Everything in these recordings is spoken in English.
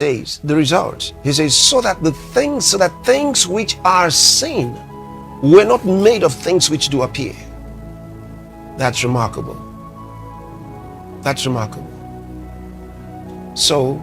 says the result. He says, so that things which are seen were not made of things which do appear. That's remarkable. That's remarkable. So,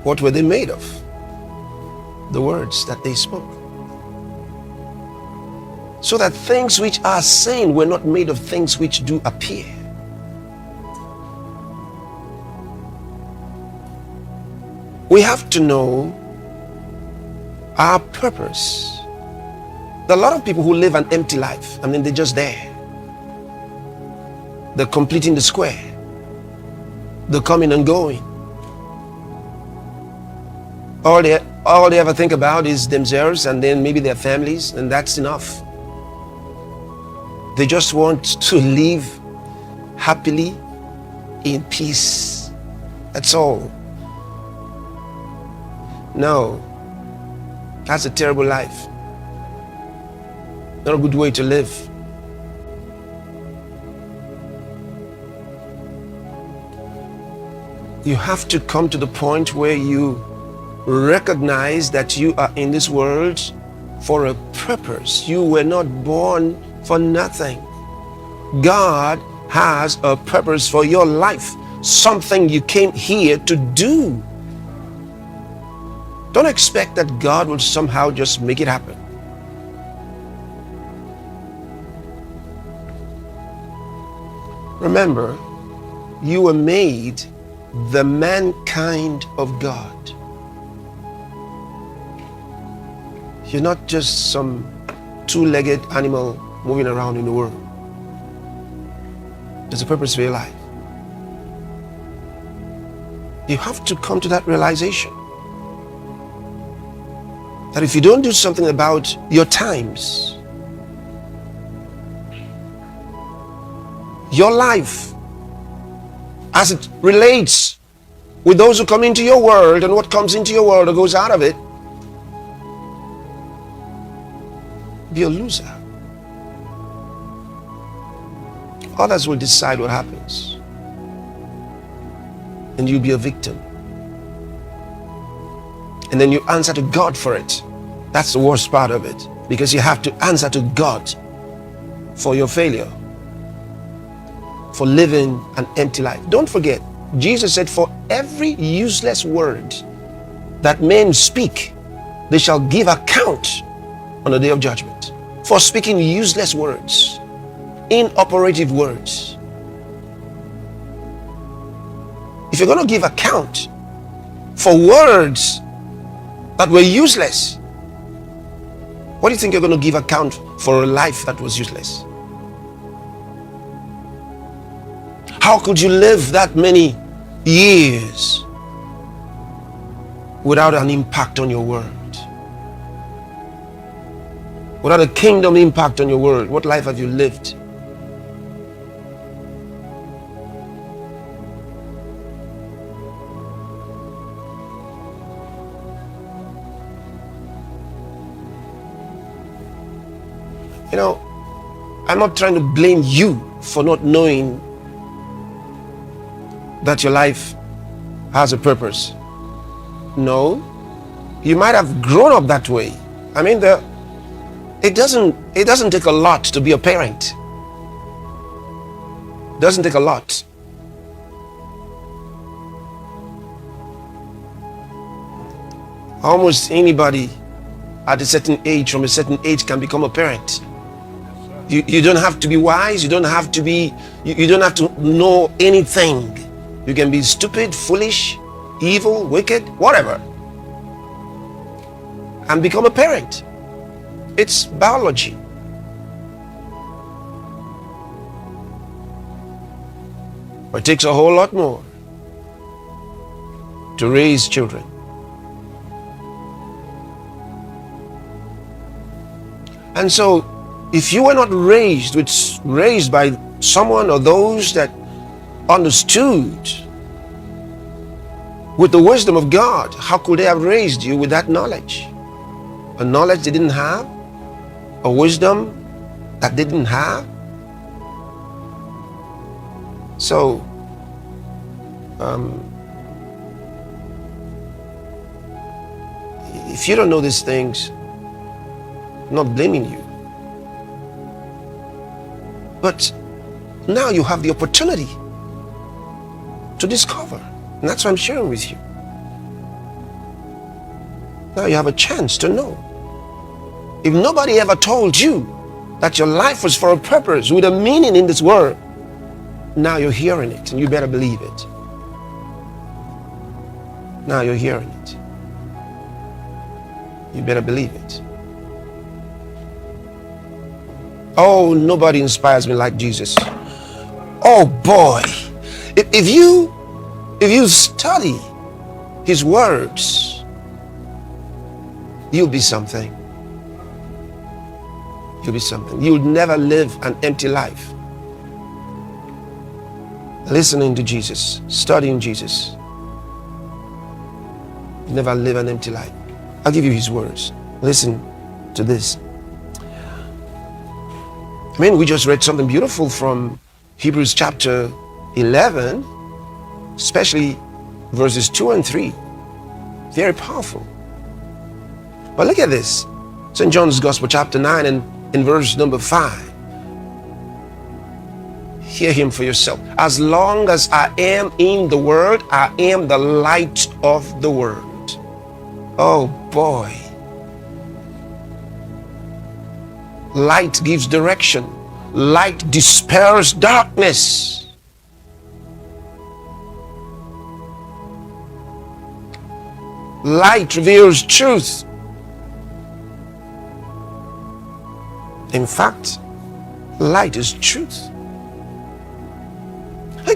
what were they made of? The words that they spoke. So that things which are seen were not made of things which do appear. We have to know our purpose. There are a lot of people who live an empty life. I mean, they're just there. They're completing the square. They're coming and going. All they ever think about is themselves and then maybe their families, and that's enough. They just want to live happily in peace. That's all. No, that's a terrible life. Not a good way to live. You have to come to the point where you recognize that you are in this world for a purpose. You were not born for nothing. God has a purpose for your life, something you came here to do. Don't expect that God will somehow just make it happen. Remember, you were made the mankind of God. You're not just some two-legged animal moving around in the world. There's a purpose for your life. You have to come to that realization that if you don't do something about your times, your life, as it relates with those who come into your world and what comes into your world or goes out of it, be a loser. Others will decide what happens, and you'll be a victim. And then you answer to God for it. That's the worst part of it, because you have to answer to God for your failure, for living an empty life. Don't forget, Jesus said, for every useless word that men speak, they shall give account on the day of judgment. For speaking useless words, inoperative words. If you're going to give account for words that were useless, what do you think you're going to give account for a life that was useless? How could you live that many years without an impact on your world? Without a kingdom impact on your world? What life have you lived? You know, I'm not trying to blame you for not knowing that your life has a purpose. No, you might have grown up that way. I mean, it doesn't take a lot to be a parent. It doesn't take a lot. Almost anybody at a certain age, from a certain age, can become a parent. You don't have to be wise. You don't have to be. You don't have to know anything. You can be stupid, foolish, evil, wicked, whatever, and become a parent. It's biology. But it takes a whole lot more to raise children. And so, if you were not raised by someone or those that understood with the wisdom of God, how could they have raised you with that knowledge? A knowledge they didn't have? A wisdom that they didn't have? So, If you don't know these things, I'm not blaming you. But now you have the opportunity to discover. And that's what I'm sharing with you. Now you have a chance to know. If nobody ever told you that your life was for a purpose with a meaning in this world, now you're hearing it and you better believe it. Now you're hearing it. You better believe it. Oh, nobody inspires me like Jesus. Oh boy, if you study his words, you'll be something. You'll be something. You'll never live an empty life. Listening to Jesus, studying Jesus, you'll never live an empty life. I'll give you his words. Listen to this. I mean, we just read something beautiful from Hebrews chapter 11, especially verses 2 and 3. Very powerful. But look at this. St. John's Gospel chapter 9 and in verse number 5. Hear him for yourself. As long as I am in the world, I am the light of the world. Oh boy. Light gives direction. Light dispels darkness. Light reveals truth. In fact, light is truth.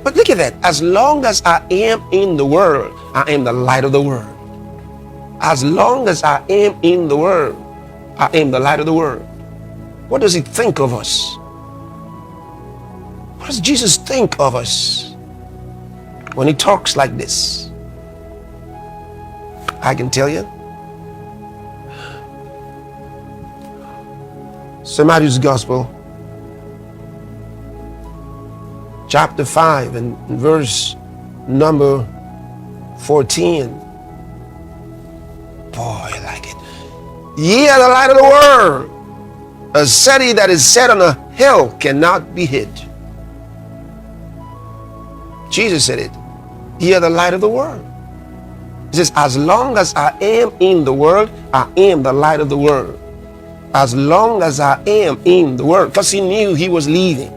But look at that. As long as I am in the world, I am the light of the world. As long as I am in the world, I am the light of the world. What does he think of us? What does Jesus think of us when he talks like this? I can tell you. St. Matthew's Gospel, chapter 5 and verse number 14. Boy, I like it. Ye are the light of the world. A city that is set on a hill cannot be hid. Jesus said it. Ye are the light of the world. He says, as long as I am in the world, I am the light of the world. As long as I am in the world. Because he knew he was leaving.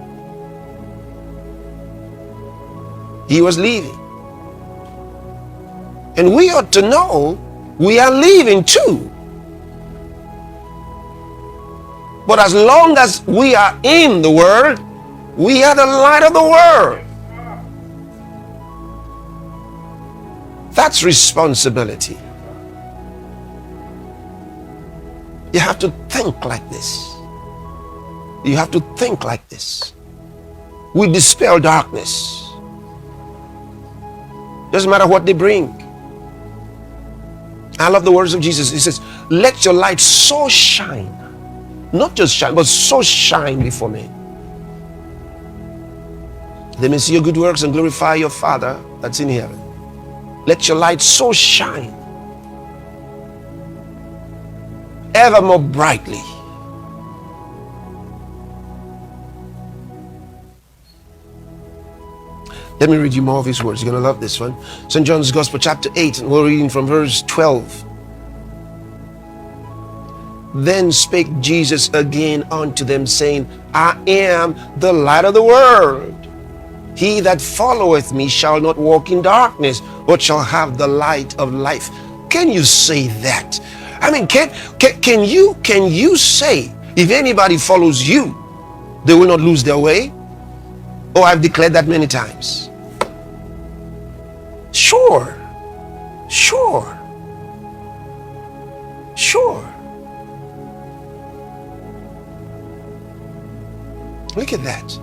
He was leaving. And we ought to know we are leaving too. But as long as we are in the world, we are the light of the world. That's responsibility. You have to think like this. You have to think like this. We dispel darkness. Doesn't matter what they bring. I love the words of Jesus. He says, let your light so shine. Not just shine, but so shine before me. They may see your good works and glorify your Father that's in heaven. Let your light so shine ever more brightly. Let me read you more of his words. You're going to love this one. St. John's Gospel chapter 8, and we're reading from verse 12. Then spake Jesus again unto them, saying, I am the light of the world. He that followeth me shall not walk in darkness, but shall have the light of life. Can you say that? I mean, can you say, if anybody follows you, they will not lose their way? Oh, I've declared that many times. Sure. Look at that.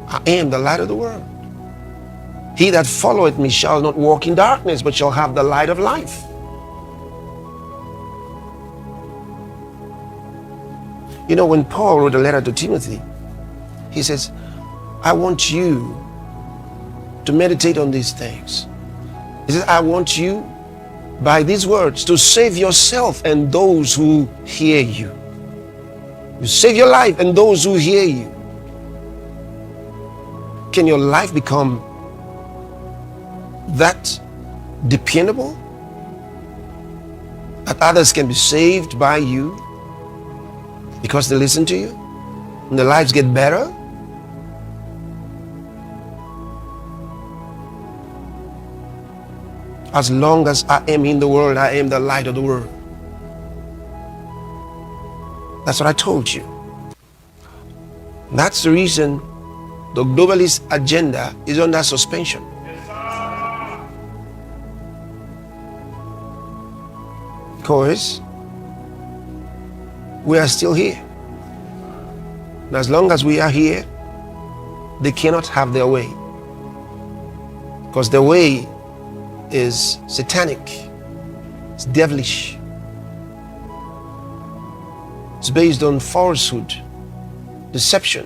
I am the light of the world. He that followeth me shall not walk in darkness, but shall have the light of life. You know, when Paul wrote a letter to Timothy, he says, I want you to meditate on these things. He says, I want you by these words to save yourself and those who hear you. You save your life and those who hear you. Can your life become that dependable that others can be saved by you because they listen to you and their lives get better? As long as I am in the world, I am the light of the world. That's what I told you. That's the reason the globalist agenda is under suspension. Because we are still here. And as long as we are here, they cannot have their way. Because their way is satanic, it's devilish, it's based on falsehood, deception.